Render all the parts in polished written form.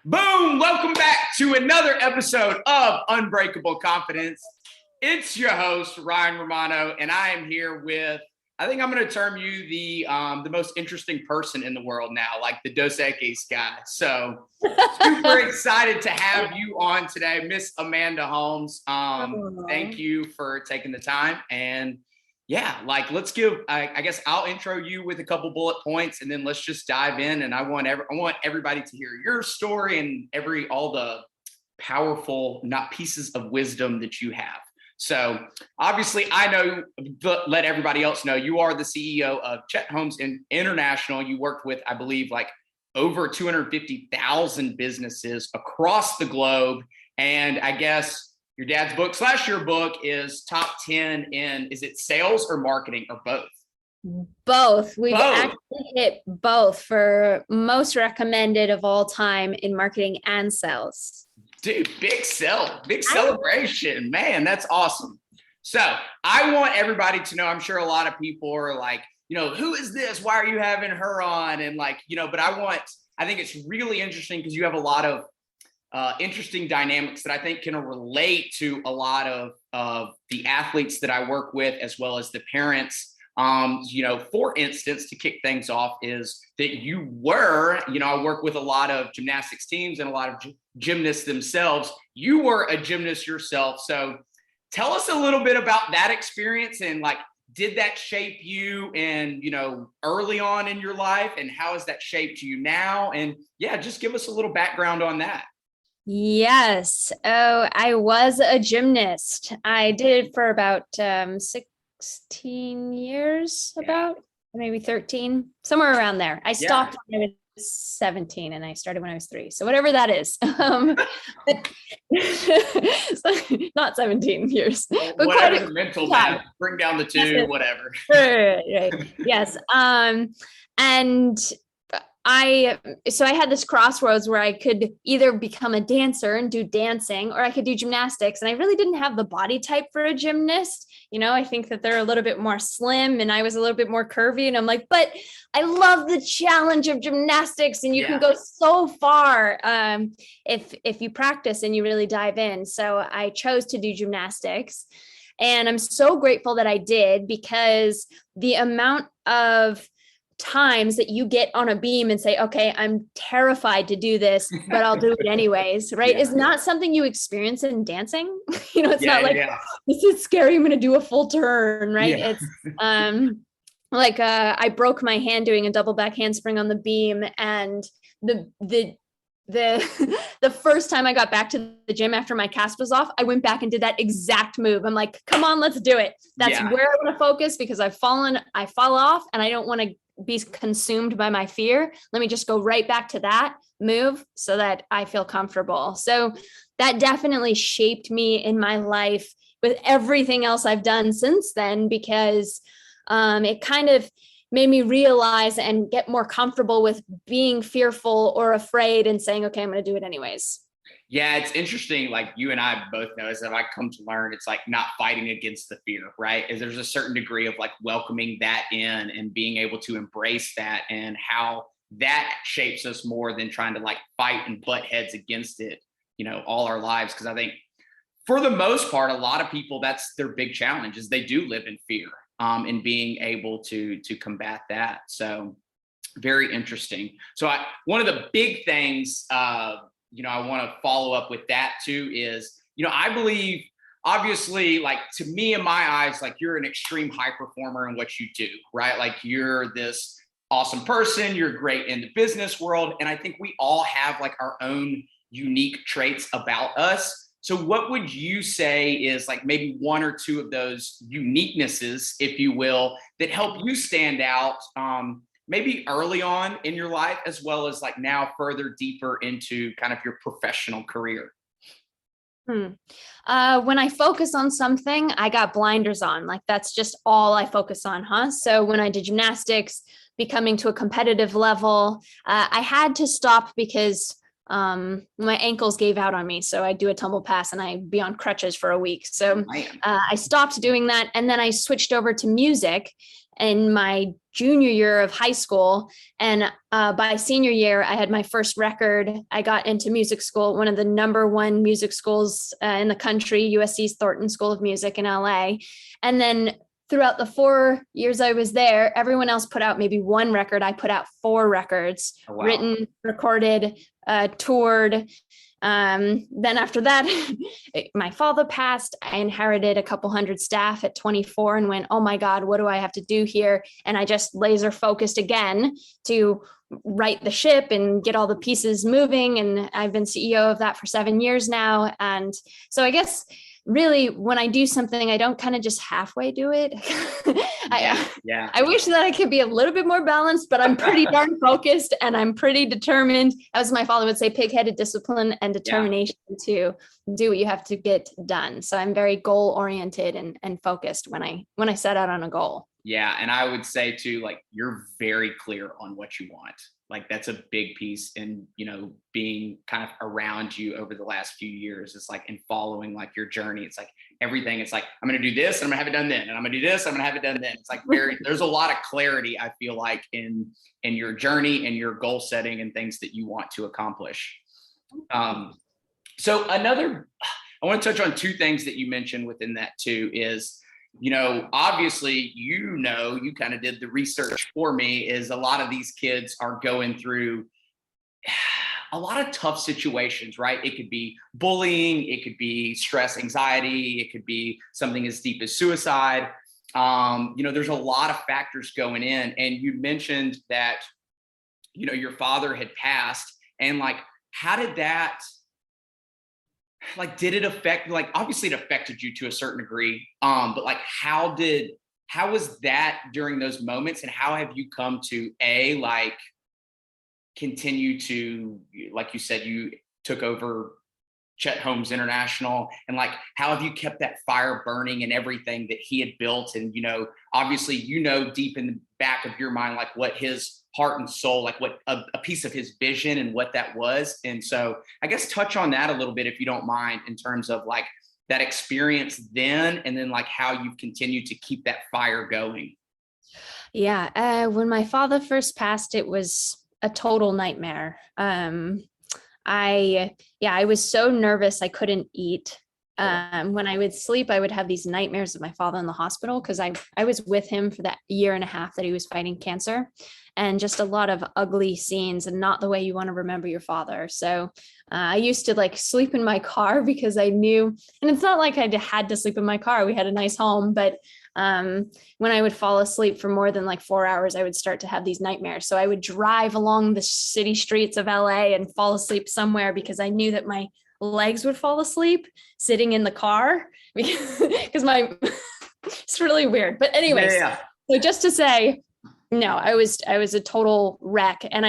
Boom! Welcome back to another episode of Unbreakable Confidence. It's your host, Ryan Romano, and I am here with, I think I'm going to term you the most interesting person in the world now, like the Dos Equis guy. So super excited to have you on today, Miss Amanda Holmes. Thank you for taking the time. And yeah, let's give. I guess I'll intro you with a couple bullet points, and then let's just dive in. And I want everybody to hear your story and all the powerful, not pieces of wisdom that you have. So obviously, I know, but let everybody else know you are the CEO of Chet Holmes International. You worked with, I believe, over 250,000 businesses across the globe, and I guess your dad's book / your book is top 10 in, is it sales or marketing or both? Both. We've actually hit both for most recommended of all time in marketing and sales. Dude, big celebration, man. That's awesome. So I want everybody to know, I'm sure a lot of people are like, who is this? Why are you having her on? And but I think it's really interesting because you have a lot of interesting dynamics that I think can relate to a lot of the athletes that I work with, as well as the parents. For instance, to kick things off is that you were, I work with a lot of gymnastics teams and a lot of gymnasts themselves. You were a gymnast yourself. So tell us a little bit about that experience and did that shape you and, early on in your life, and how has that shaped you now? And yeah, just give us a little background on that. Yes. Oh, I was a gymnast. I did it for about 16 years, about maybe 13, somewhere around there. I stopped when I was 17 and I started when I was 3. So whatever that is. Not 17 years. But whatever the mental math, bring down the 2, whatever. Right. Yes. And I had this crossroads where I could either become a dancer and do dancing, or I could do gymnastics. And I really didn't have the body type for a gymnast. I think that they're a little bit more slim and I was a little bit more curvy. And I'm like, but I love the challenge of gymnastics, and you can go so far if you practice and you really dive in. So I chose to do gymnastics. And I'm so grateful that I did, because the amount of times that you get on a beam and say, okay, I'm terrified to do this, but I'll do it anyways, right? Is not something you experience in dancing. It's not like, this is scary, I'm going to do a full turn, right? It's I broke my hand doing a double back handspring on the beam, and the first time I got back to the gym after my cast was off, I went back and did that exact move. I'm like, come on, let's do it. That's where I want to focus, because I fall off and I don't want to be consumed by my fear. Let me just go right back to that move so that I feel comfortable. So that definitely shaped me in my life with everything else I've done since then, because it kind of made me realize and get more comfortable with being fearful or afraid and saying, okay, I'm going to do it anyways. Yeah, it's interesting. Like you and I both know, is that I come to learn, it's not fighting against the fear, right? Is there's a certain degree of welcoming that in and being able to embrace that, and how that shapes us more than trying to fight and butt heads against it, all our lives. Because I think for the most part, a lot of people, that's their big challenge, is they do live in fear, and being able to combat that. So very interesting. So one of the big things, I want to follow up with that too is, I believe, obviously, to me, in my eyes, you're an extreme high performer in what you do, right? You're this awesome person, you're great in the business world. And I think we all have our own unique traits about us. So what would you say is maybe 1 or 2 of those uniquenesses, if you will, that help you stand out, maybe early on in your life, as well as now further deeper into kind of your professional career? When I focus on something, I got blinders on. That's just all I focus on, So when I did gymnastics, becoming to a competitive level, I had to stop because my ankles gave out on me. So I do a tumble pass and I'd be on crutches for a week. So I stopped doing that. And then I switched over to music. in my junior year of high school. And by senior year, I had my first record. I got into music school, one of the number one music schools in the country, USC's Thornton School of Music in LA. And then throughout the 4 years I was there, everyone else put out maybe one record. I put out 4 records, oh, wow. Written, recorded, toured. Then after that, my father passed. I inherited a couple hundred staff at 24 and went, oh my God, what do I have to do here? And I just laser focused again to right the ship and get all the pieces moving. And I've been CEO of that for 7 years now. And so I guess really when I do something, I don't kind of just halfway do it. I wish that I could be a little bit more balanced, but I'm pretty darn focused and I'm pretty determined. As my father would say, pig-headed discipline and determination to do what you have to get done. So I'm very goal oriented and focused when I set out on a goal. Yeah. And I would say too, like, you're very clear on what you want. Like, that's a big piece in, being kind of around you over the last few years. It's like in following like your journey. It's like everything. It's like, I'm going to do this and I'm gonna have it done then. And I'm gonna do this, I'm gonna have it done then. It's like there's a lot of clarity, I feel like, in your journey and your goal setting and things that you want to accomplish. So I want to touch on 2 things that you mentioned within that too is, obviously, you kind of did the research for me, is a lot of these kids are going through a lot of tough situations, right? It could be bullying, it could be stress, anxiety, it could be something as deep as suicide. There's a lot of factors going in. And you mentioned that, your father had passed, and like, how did that, like, did it affect, like, obviously it affected you to a certain degree, but like, how was that during those moments, and how have you come to continue to, like you said, you took over Chet Holmes International, and like, how have you kept that fire burning and everything that he had built? And, obviously, deep in the back of your mind, like what his heart and soul, like what a piece of his vision and what that was. And so I guess touch on that a little bit, if you don't mind, in terms of like that experience then, and then like how you've continued to keep that fire going. Yeah. When my father first passed, it was a total nightmare. I was so nervous I couldn't eat. When I would sleep, I would have these nightmares of my father in the hospital, because I was with him for that 1.5 years that he was fighting cancer, and just a lot of ugly scenes, and not the way you want to remember your father. So I used to like sleep in my car because I knew, and it's not like I had to sleep in my car. We had a nice home, but when I would fall asleep for more than like 4 hours, I would start to have these nightmares. So I would drive along the city streets of LA and fall asleep somewhere, because I knew that my legs would fall asleep sitting in the car, because it's really weird. But anyways, So just to say, no, I was a total wreck. And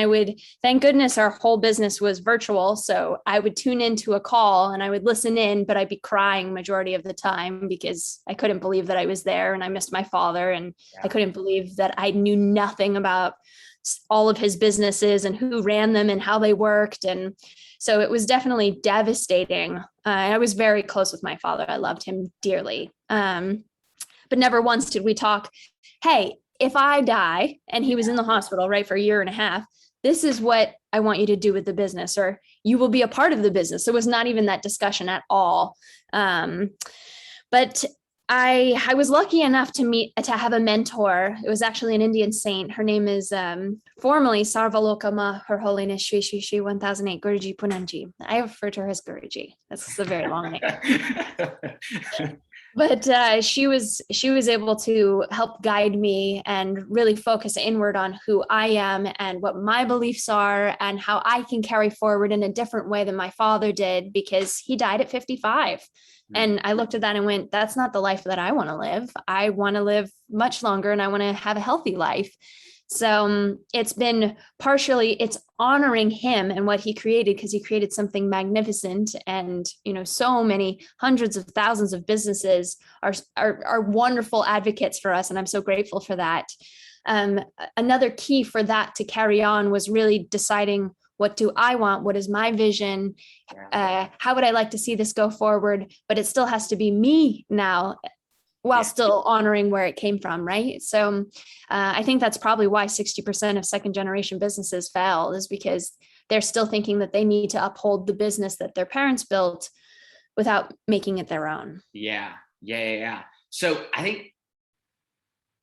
thank goodness our whole business was virtual. So I would tune into a call and I would listen in, but I'd be crying majority of the time, because I couldn't believe that I was there and I missed my father. And I couldn't believe that I knew nothing about all of his businesses and who ran them and how they worked. And so it was definitely devastating. I was very close with my father. I loved him dearly. But never once did we talk, hey, if I die, and he was in the hospital, right, for 1.5 years, this is what I want you to do with the business, or you will be a part of the business. There was not even that discussion at all. But I was lucky enough to have a mentor. It was actually an Indian saint. Her name is formally Sarvalokama, Her Holiness Shri Shri Shri 1008 Guruji Punanji. I refer to her as Guruji. That's a very long name. But she was able to help guide me and really focus inward on who I am and what my beliefs are, and how I can carry forward in a different way than my father did, because he died at 55. And I looked at that and went, that's not the life that I want to live. I want to live much longer, and I want to have a healthy life. So it's been it's honoring him and what he created, because he created something magnificent. And, so many hundreds of thousands of businesses are wonderful advocates for us. And I'm so grateful for that. Another key for that to carry on was really deciding, what do I want? What is my vision? How would I like to see this go forward? But it still has to be me now. while Yeah. still honoring where it came from, right? So I think that's probably why 60% of second generation businesses fail, is because they're still thinking that they need to uphold the business that their parents built without making it their own. Yeah. Yeah. So I think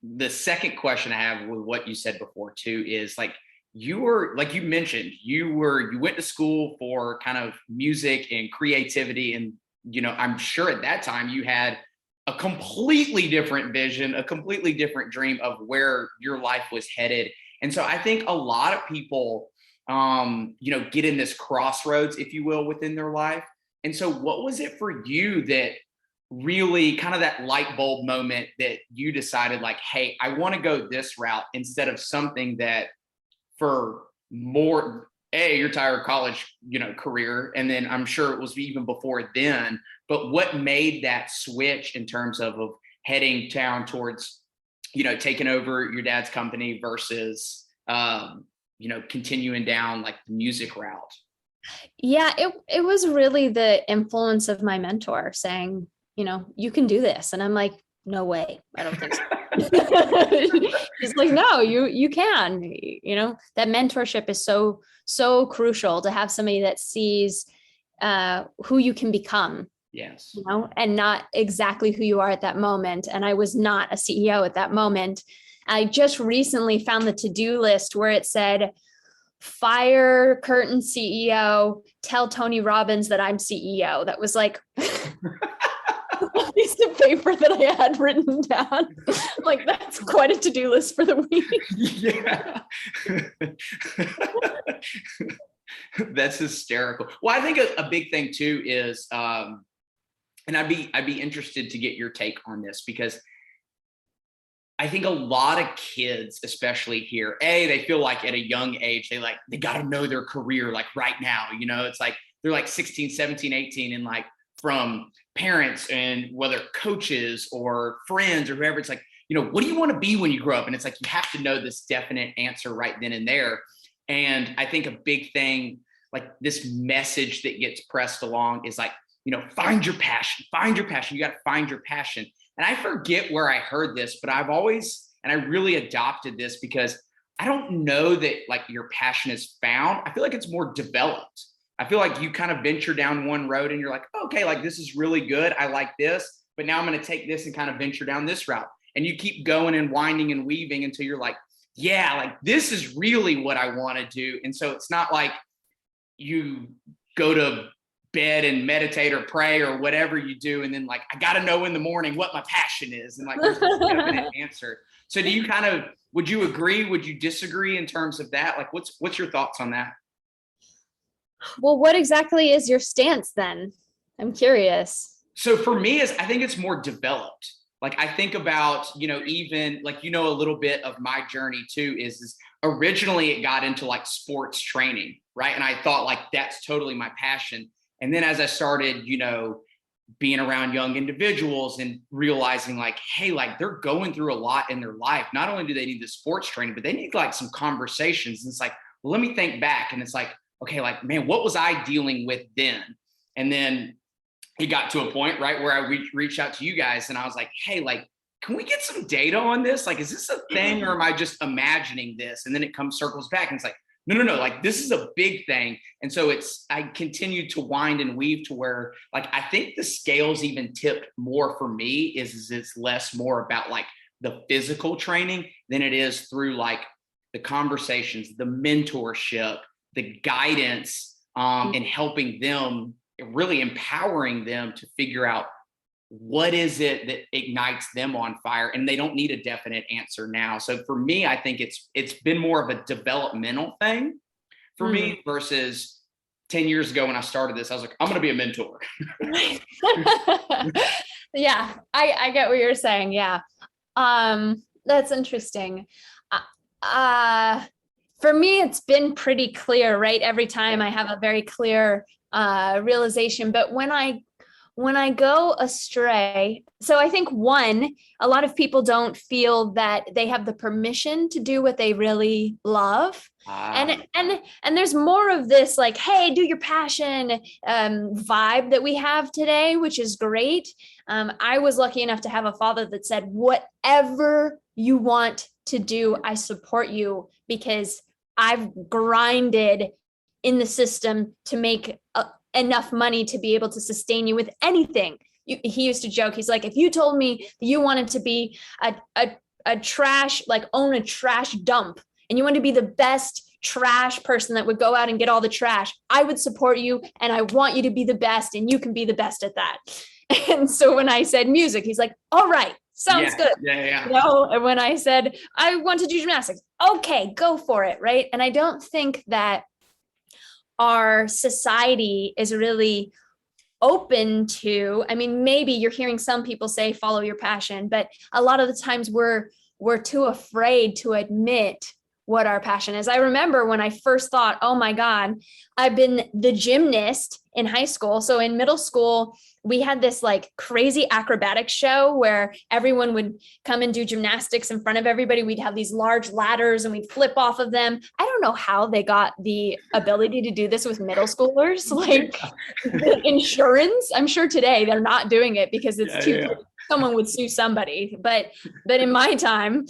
the second question I have with what you said before too is like, you were, like you mentioned, you went to school for kind of music and creativity. And, I'm sure at that time you had a completely different vision, a completely different dream of where your life was headed. And so I think a lot of people, get in this crossroads, if you will, within their life. And so what was it for you that really kind of that light bulb moment that you decided like, hey, I want to go this route instead of something that for more, your entire college, career. And then I'm sure it was even before then, but what made that switch in terms of heading down towards, taking over your dad's company versus, continuing down like the music route? Yeah, it was really the influence of my mentor saying, you can do this. And I'm like, no way. I don't think so. He's like, no, you can, that mentorship is so crucial, to have somebody that sees who you can become. Yes. And not exactly who you are at that moment. And I was not a CEO at that moment. I just recently found the to-do list where it said, fire Curtin CEO, tell Tony Robbins that I'm CEO. That was like a piece of paper that I had written down. Like, that's quite a to-do list for the week. Yeah. That's hysterical. Well, I think a big thing too is, and I'd be interested to get your take on this, because I think a lot of kids, especially here, they feel like at a young age, they got to know their career like right now. It's like they're like 16, 17, 18, and like from parents and whether coaches or friends or whoever, it's like, what do you want to be when you grow up? And it's like, you have to know this definite answer right then and there. And I think a big thing, like this message that gets pressed along is like, find your passion, You got to find your passion. And I forget where I heard this, but I really adopted this, because I don't know that like your passion is found. I feel like it's more developed. I feel like you kind of venture down one road and you're like, okay, like this is really good. I like this, but now I'm going to take this and kind of venture down this route. And you keep going and winding and weaving until you're like, yeah, like this is really what I want to do. And so it's not like you go to bed and meditate or pray or whatever you do, and then like, I got to know in the morning what my passion is, and like there's a definite answer. So do you would you agree, would you disagree in terms of that? Like what's your thoughts on that? Well, what exactly is your stance then? I'm curious. So for me, I think it's more developed. Like I think about, even like, a little bit of my journey too is originally it got into like sports training, right? And I thought like, that's totally my passion. And then as I started, being around young individuals and realizing like, hey, like they're going through a lot in their life. Not only do they need the sports training, but they need like some conversations. And it's like, well, let me think back. And it's like, okay, like, man, what was I dealing with then? And then it got to a point, right, where I reached out to you guys and I was like, hey, like, can we get some data on this? Like, is this a thing or am I just imagining this? And then it circles back and it's like, no, like this is a big thing. And so I continued to wind and weave to where like, I think the scales even tipped more for me is it's less more about like the physical training than it is through like the conversations, the mentorship, the guidance, and helping them, really empowering them to figure out what is it that ignites them on fire, and they don't need a definite answer now. So for me, I think it's been more of a developmental thing for me versus 10 years ago when I started this. I was like, I'm going to be a mentor. Yeah, I get what you're saying. Yeah. That's interesting. For me, it's been pretty clear, right? Every time I have a very clear realization. But when when I go astray, so I think one, a lot of people don't feel that they have the permission to do what they really love. And there's more of this like, hey, do your passion vibe that we have today, which is great. I was lucky enough to have a father that said, whatever you want to do, I support you, because I've grinded in the system to make enough money to be able to sustain you with anything. He used to joke, he's like, if you told me you wanted to be a trash, like own a trash dump, and you want to be the best trash person that would go out and get all the trash, I would support you, and I want you to be the best, and you can be the best at that. And so when I said music, he's like, all right, sounds good. Yeah. You know, and when I said I want to do gymnastics, okay, go for it, right? And I don't think that our society is really open to, I mean, maybe you're hearing some people say follow your passion, but a lot of the times we're too afraid to admit what our passion is. I remember when I first thought, oh my God, I've been the gymnast in high school. So in middle school, we had this like crazy acrobatic show where everyone would come and do gymnastics in front of everybody. We'd have these large ladders and we'd flip off of them. I don't know how they got the ability to do this with middle schoolers, like the insurance. I'm sure today they're not doing it because it's too someone would sue somebody, but in my time,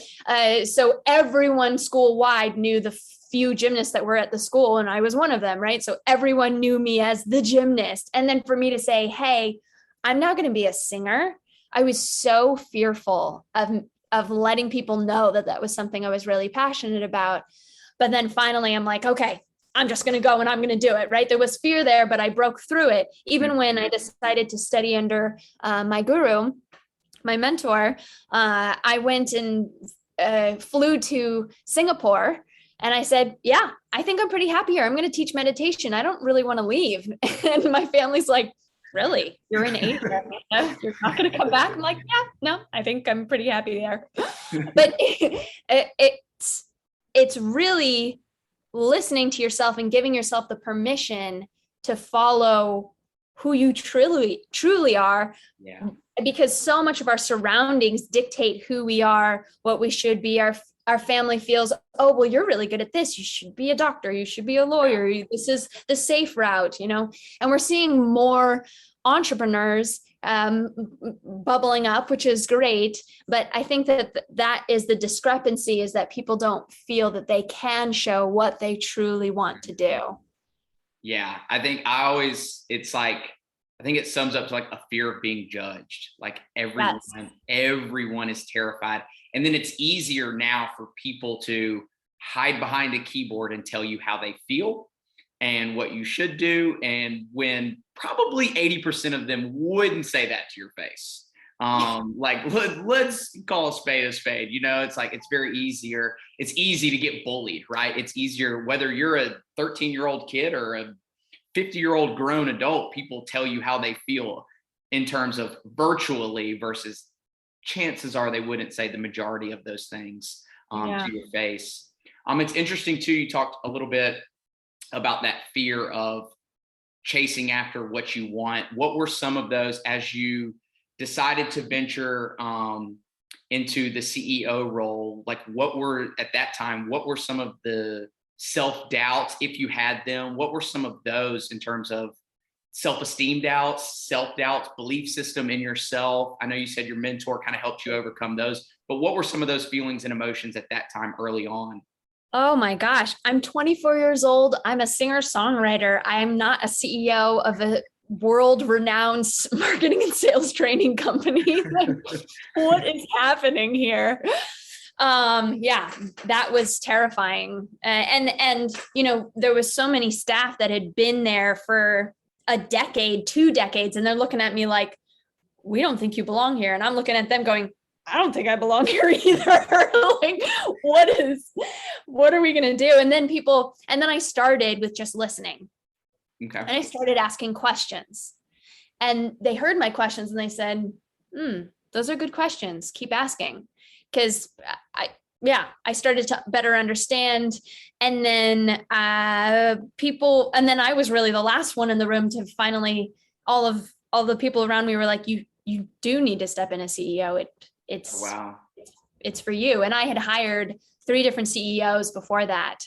so everyone school wide knew the few gymnasts that were at the school, and I was one of them, right? So everyone knew me as the gymnast. And then for me to say, hey, I'm not going to be a singer, I was so fearful of letting people know that that was something I was really passionate about. But then finally I'm like, okay, I'm just going to go and I'm going to do it, right? There was fear there, but I broke through it. Even when I decided to study under my guru, my mentor, I went and flew to Singapore, and I said, yeah, I think I'm pretty happy here. I'm going to teach meditation. I don't really want to leave. And my family's like, really? You're in Asia? You're not going to come back? I'm like, yeah, no, I think I'm pretty happy there. But it's really listening to yourself and giving yourself the permission to follow who you truly are. Yeah. Because so much of our surroundings dictate who we are, what we should be. Our family feels, oh, well, you're really good at this. You should be a doctor. You should be a lawyer. This is the safe route, you know? And we're seeing more entrepreneurs bubbling up, which is great. But I think that is the discrepancy, is that people don't feel that they can show what they truly want to do. Yeah. I think it sums up to like a fear of being judged. Like everyone is terrified. And then it's easier now for people to hide behind a keyboard and tell you how they feel and what you should do. And when probably 80% of them wouldn't say that to your face. Like let's call a spade. You know, it's like, it's very easier. It's easy to get bullied, right? It's easier, whether you're a 13-year-old kid or a 50-year-old grown adult, people tell you how they feel in terms of virtually, versus chances are they wouldn't say the majority of those things to your face. It's interesting too, you talked a little bit about that fear of chasing after what you want. What were some of those as you decided to venture into the CEO role? Like what were some of the self-doubts, if you had them? What were some of those in terms of self-esteem doubts, self-doubts, belief system in yourself? I know you said your mentor kind of helped you overcome those, but what were some of those feelings and emotions at that time early on? Oh my gosh, I'm 24 years old. I'm a singer-songwriter. I'm not a CEO of a world-renowned marketing and sales training company. Like, what is happening here? Yeah, that was terrifying. And, you know, there was so many staff that had been there for a decade, 2 decades, and they're looking at me like, we don't think you belong here. And I'm looking at them going, I don't think I belong here either. Like, what are we going to do? And then I started with just listening. Okay. And I started asking questions, and they heard my questions and they said, those are good questions. Keep asking. Because I started to better understand. And then and then I was really the last one in the room to finally, all of all the people around me were like, you do need to step in as CEO. Oh, wow. It's for you. And I had hired 3 different CEOs before that.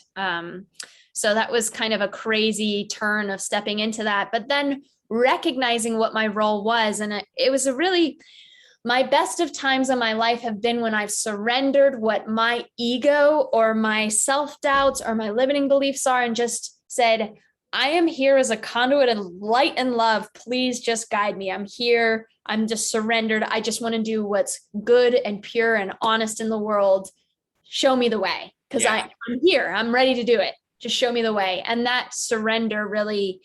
So that was kind of a crazy turn of stepping into that, but then recognizing what my role was. And it was my best of times in my life have been when I've surrendered what my ego or my self-doubts or my limiting beliefs are and just said, I am here as a conduit of light and love. Please just guide me. I'm here. I'm just surrendered. I just want to do what's good and pure and honest in the world. Show me the way, because I'm here. I'm ready to do it. Just show me the way. And that surrender really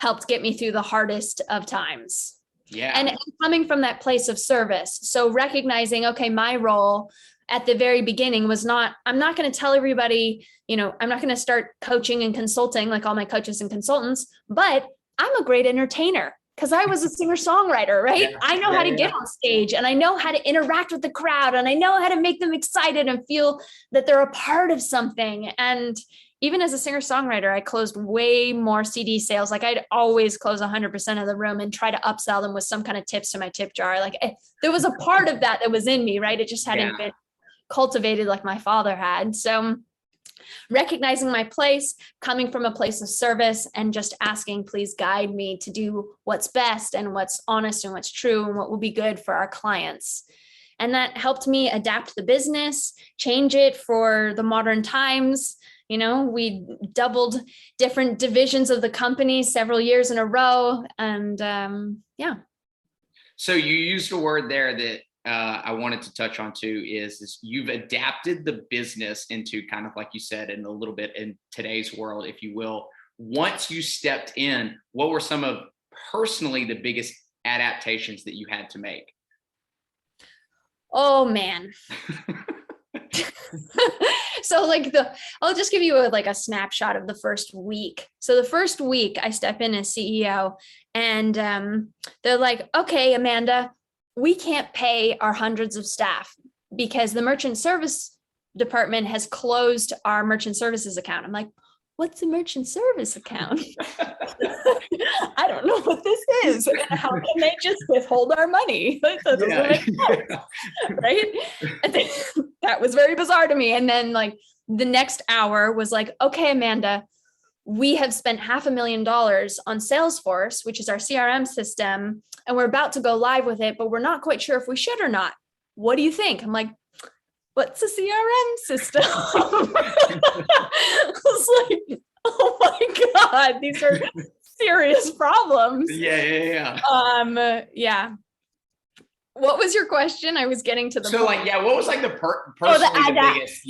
helped get me through the hardest of times. Yeah. And coming from that place of service. So recognizing, okay, my role at the very beginning was I'm not going to tell everybody, I'm not going to start coaching and consulting like all my coaches and consultants, but I'm a great entertainer because I was a singer-songwriter, right? Yeah. I know how to get on stage, and I know how to interact with the crowd, and I know how to make them excited and feel that they're a part of something. And even as a singer-songwriter, I closed way more CD sales. Like I'd always close 100% of the room and try to upsell them with some kind of tips to my tip jar. Like there was a part of that was in me, right? It just hadn't been cultivated like my father had. So recognizing my place, coming from a place of service, and just asking, please guide me to do what's best and what's honest and what's true and what will be good for our clients. And that helped me adapt the business, change it for the modern times. We doubled different divisions of the company several years in a row. And So you used a word there that I wanted to touch on too, is you've adapted the business into kind of, like you said, in a little bit in today's world, if you will. Once you stepped in, what were some of personally the biggest adaptations that you had to make? Oh, man. So I'll just give you a snapshot of the first week. So the first week I step in as CEO, and they're like, okay, Amanda, we can't pay our hundreds of staff because the merchant service department has closed our merchant services account. I'm like, what's a merchant service account? I don't know what this is. How can they just withhold our money? That doesn't make sense, right? And that was very bizarre to me. And then the next hour was like, okay, Amanda, we have spent $500,000 on Salesforce, which is our CRM system, and we're about to go live with it, but we're not quite sure if we should or not. What do you think? I'm like, what's a CRM system? I was like, oh my God, these are serious problems. Yeah. What was your question? I was getting to the point. What was the biggest?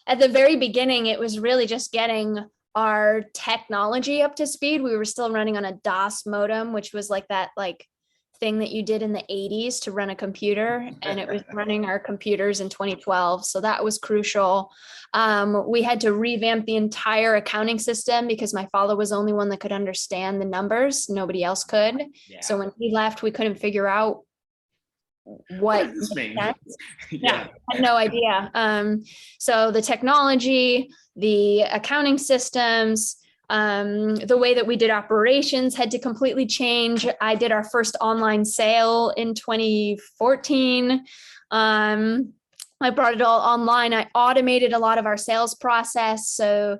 At the very beginning, it was really just getting our technology up to speed. We were still running on a DOS modem, which was that thing that you did in the 80s to run a computer, and it was running our computers in 2012. So that was crucial. We had to revamp the entire accounting system because my father was the only one that could understand the numbers. Nobody else could. Yeah. So when he left, we couldn't figure out what does this mean? I had no idea. So the technology, the accounting systems, the way that we did operations had to completely change. I did our first online sale in 2014. I brought it all online. I automated a lot of our sales process. So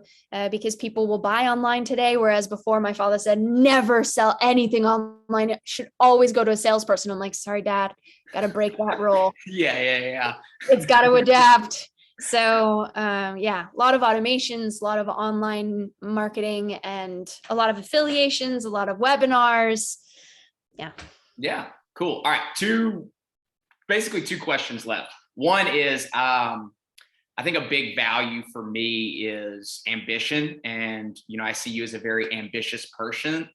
because people will buy online today, whereas before my father said, never sell anything online. It should always go to a salesperson. I'm like, sorry, Dad, got to break that rule. Yeah. It's got to adapt. So a lot of automations, a lot of online marketing, and a lot of affiliations, a lot of webinars. Yeah. Cool. All right. Two questions left. One is, I think a big value for me is ambition. And, I see you as a very ambitious person.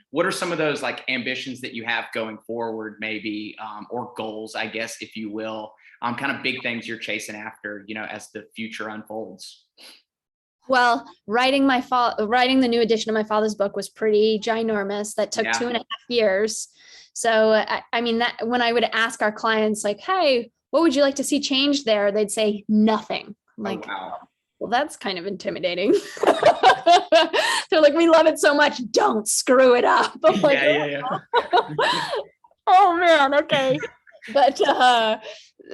What are some of those ambitions that you have going forward, maybe, or goals, I guess, if you will, kind of big things you're chasing after, as the future unfolds? Well, writing the new edition of my father's book was pretty ginormous. That took 2.5 years. So, that when I would ask our clients hey, what would you like to see changed there? They'd say nothing. I'm like, oh, wow. well, that's kind of intimidating. They're like, we love it so much, don't screw it up. I'm like, Yeah. oh man, okay. But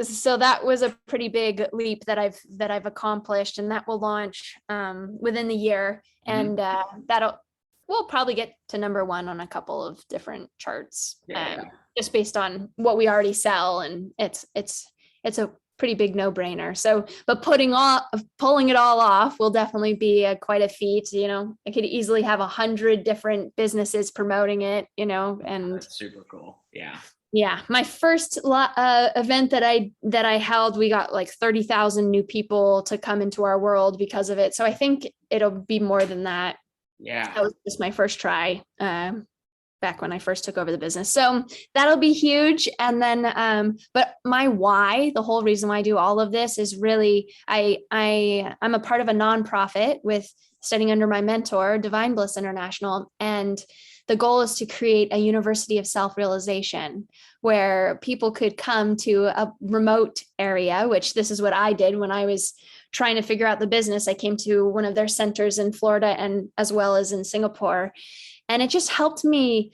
so that was a pretty big leap that I've accomplished, and that will launch within the year, and we'll probably get to number one on a couple of different charts, just based on what we already sell, and it's a pretty big no-brainer. So, but pulling it all off will definitely be quite a feat. I could easily have 100 different businesses promoting it, and that's super cool. Yeah, my first event that I held, we got like 30,000 new people to come into our world because of it. So I think it'll be more than that. Yeah, that was just my first try back when I first took over the business. So that'll be huge. And then, but my why, the whole reason why I do all of this is really, I'm a part of a nonprofit with studying under my mentor, Divine Bliss International. And the goal is to create a university of self-realization where people could come to a remote area, which this is what I did when I was trying to figure out the business. I came to one of their centers in Florida and as well as in Singapore. And it just helped me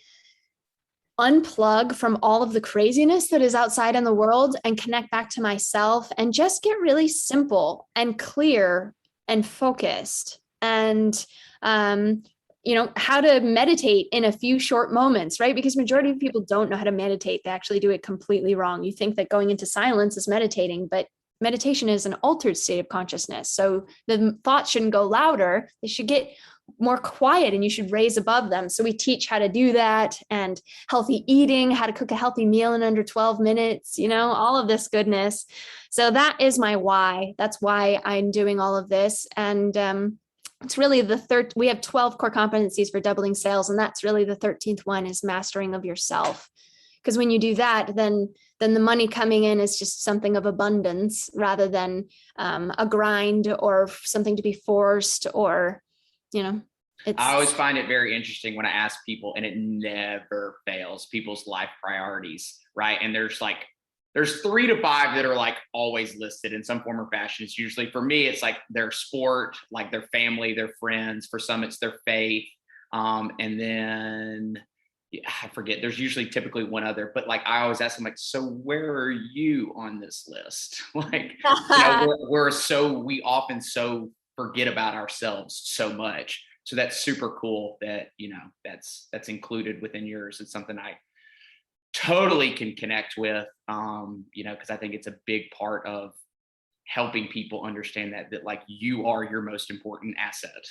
unplug from all of the craziness that is outside in the world and connect back to myself and just get really simple and clear and focused. And, how to meditate in a few short moments, right? Because majority of people don't know how to meditate. They actually do it completely wrong. You think that going into silence is meditating, but meditation is an altered state of consciousness. So the thoughts shouldn't go louder. They should get more quiet and you should raise above them. So we teach how to do that, and healthy eating, how to cook a healthy meal in under 12 minutes, all of this goodness. So that is my why. That's why I'm doing all of this. And it's really the third, we have 12 core competencies for doubling sales. And that's really the 13th one, is mastering of yourself. Because when you do that, then the money coming in is just something of abundance rather than a grind or something to be forced, or, I always find it very interesting when I ask people, and it never fails, people's life priorities, right? And there's 3 to 5 that are like always listed in some form or fashion. It's usually, for me, it's like their sport, like their family, their friends. For some, it's their faith. And then I forget, there's usually typically one other, but like I always ask them, like, so where are you on this list? Like, we often so forget about ourselves so much. So that's super cool that, that's included within yours. It's something I totally can connect with, because I think it's a big part of helping people understand that like you are your most important asset.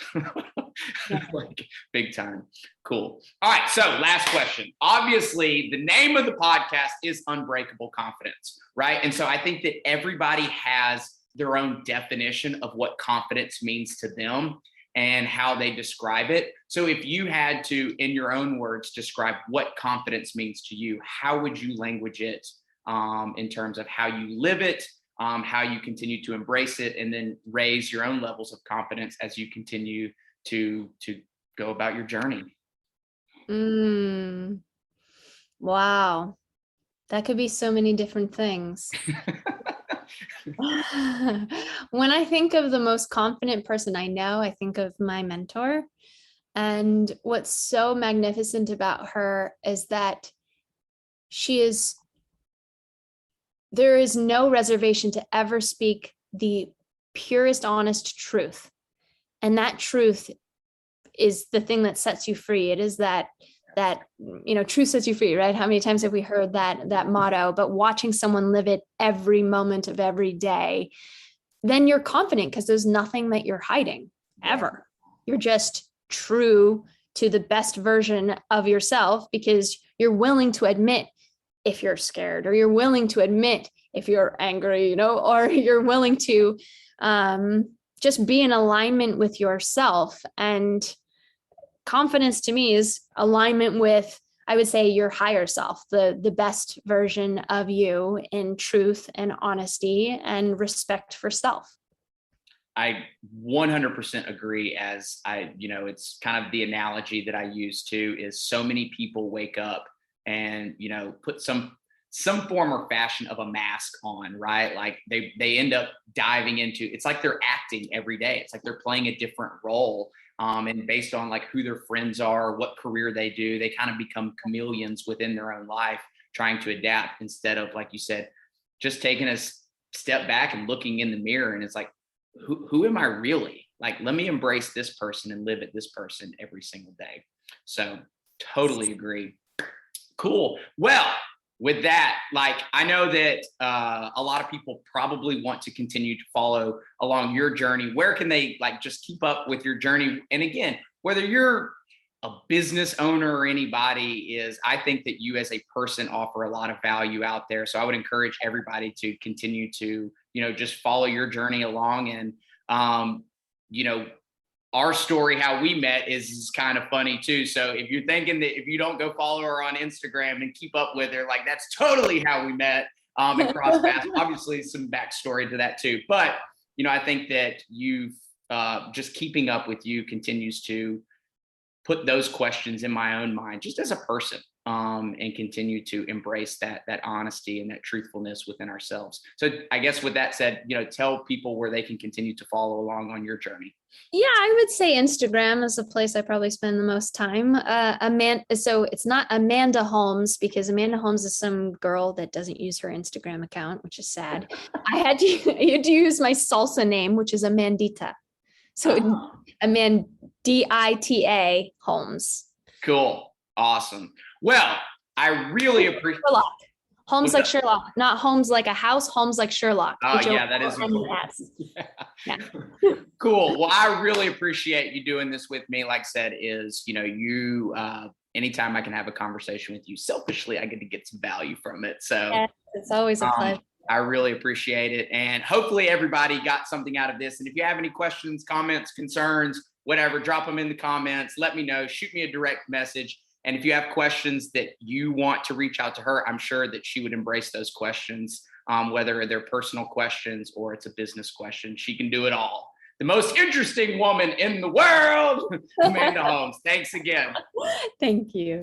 Like big time. Cool. All right. So last question. Obviously, the name of the podcast is Unbreakable Confidence, right? And so I think that everybody has their own definition of what confidence means to them and how they describe it. So if you had to, in your own words, describe what confidence means to you, how would you language it in terms of how you live it, how you continue to embrace it, and then raise your own levels of confidence as you continue to go about your journey? Wow. That could be so many different things. When I think of the most confident person I know, I think of my mentor. And what's so magnificent about her is that there is no reservation to ever speak the purest, honest truth. And that truth is the thing that sets you free. It is that truth sets you free, right? How many times have we heard that motto? But watching someone live it every moment of every day, then you're confident because there's nothing that you're hiding ever. You're just true to the best version of yourself because you're willing to admit if you're scared, or you're willing to admit if you're angry, or you're willing to just be in alignment with yourself. And confidence to me is alignment with, I would say, your higher self, the best version of you in truth and honesty and respect for self. I 100% agree. It's kind of the analogy that I use too, is so many people wake up and, put some some form or fashion of a mask on, right? Like they end up diving into, it's like they're acting every day. It's like they're playing a different role. And based on like who their friends are, what career they do, they kind of become chameleons within their own life, trying to adapt instead of, like you said, just taking a step back and looking in the mirror. And it's like, who am I really? Like, let me embrace this person and live at this person every single day. So totally agree. Cool. Well, with that, like, I know that a lot of people probably want to continue to follow along your journey. Where can they like just keep up with your journey? And again, whether you're a business owner or anybody, is I think that you as a person offer a lot of value out there. So I would encourage everybody to continue to, just follow your journey along. And, our story, how we met, is kind of funny too. So if you're thinking that if you don't go follow her on Instagram and keep up with her, like, that's totally how we met and cross paths. Obviously, some backstory to that too. But, I think that you've just keeping up with you continues to put those questions in my own mind, just as a person, and continue to embrace that honesty and that truthfulness within ourselves. So I guess with that said, tell people where they can continue to follow along on your journey. Yeah, I would say Instagram is the place I probably spend the most time. So it's not Amanda Holmes, because Amanda Holmes is some girl that doesn't use her Instagram account, which is sad. I had to use my salsa name, which is Amandita. So Amandita Holmes. Cool. Awesome. Well, I really appreciate Sherlock. Holmes like Sherlock, not Holmes like a house, Holmes like Sherlock. Oh, yeah, that is cool. Yeah. Cool. Well, I really appreciate you doing this with me. Like I said, anytime I can have a conversation with you, selfishly, I get to get some value from it. So yes, it's always a pleasure. I really appreciate it. And hopefully everybody got something out of this. And if you have any questions, comments, concerns, whatever, drop them in the comments. Let me know. Shoot me a direct message. And if you have questions that you want to reach out to her, I'm sure that she would embrace those questions, whether they're personal questions or it's a business question. She can do it all. The most interesting woman in the world, Amanda Holmes. Thanks again. Thank you.